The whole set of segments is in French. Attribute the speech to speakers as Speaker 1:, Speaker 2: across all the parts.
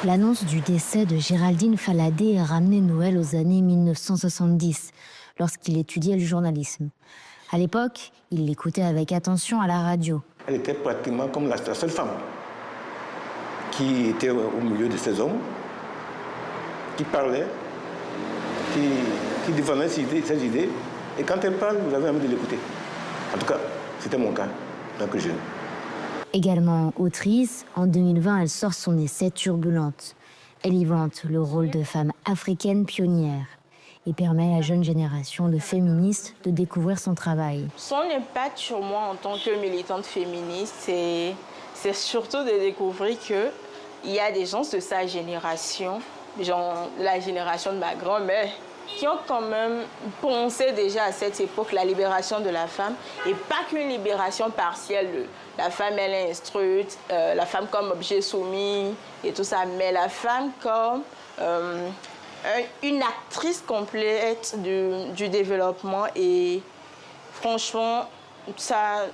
Speaker 1: L'annonce du décès de Géraldine Faladé a ramené Noël aux années 1970, lorsqu'il étudiait le journalisme. À l'époque, il l'écoutait avec attention à la radio.
Speaker 2: Elle était pratiquement comme la seule femme qui était au milieu de ces hommes, qui parlait, qui défendait ses idées. Et quand elle parle, vous avez envie de l'écouter. En tout cas, c'était mon cas, en tant que jeune.
Speaker 1: Également autrice, en 2020, elle sort son essai Turbulente. Elle y vante le rôle de femme africaine pionnière et permet à la jeune génération de féministes de découvrir son travail.
Speaker 3: Son impact sur moi en tant que militante féministe, c'est surtout de découvrir qu'il y a des gens de sa génération, genre la génération de ma grand-mère, qui ont quand même pensé déjà à cette époque la libération de la femme, et pas qu'une libération partielle. La femme, elle est instruite, la femme comme objet soumis et tout ça, mais la femme comme une actrice complète du développement. Et franchement, ça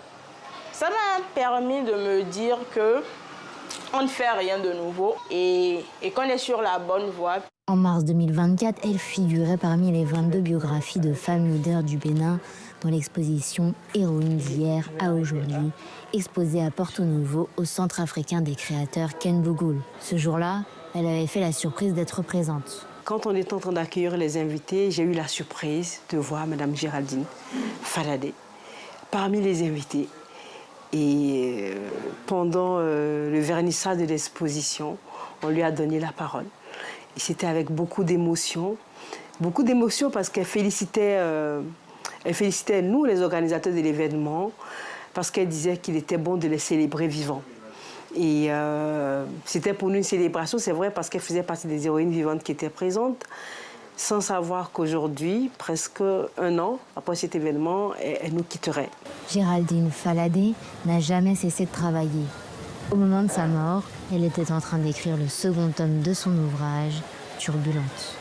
Speaker 3: m'a permis de me dire qu'on ne fait rien de nouveau et qu'on est sur la bonne voie.
Speaker 1: En mars 2024, elle figurait parmi les 22 biographies de femmes leaders du Bénin dans l'exposition Héroïnes d'hier à aujourd'hui, exposée à Porto Novo au Centre africain des créateurs Ken Bougoul. Ce jour-là, elle avait fait la surprise d'être présente.
Speaker 4: Quand on est en train d'accueillir les invités, j'ai eu la surprise de voir Mme Géraldine Faladé parmi les invités. Et pendant le vernissage de l'exposition, on lui a donné la parole. Et c'était avec beaucoup d'émotion parce qu'elle félicitait nous, les organisateurs de l'événement, parce qu'elle disait qu'il était bon de les célébrer vivants. Et c'était pour nous une célébration, c'est vrai, parce qu'elle faisait partie des héroïnes vivantes qui étaient présentes, sans savoir qu'aujourd'hui, presque un an après cet événement, elle nous quitterait.
Speaker 1: Géraldine Faladé n'a jamais cessé de travailler. Au moment de sa mort, elle était en train d'écrire le second tome de son ouvrage, Turbulente.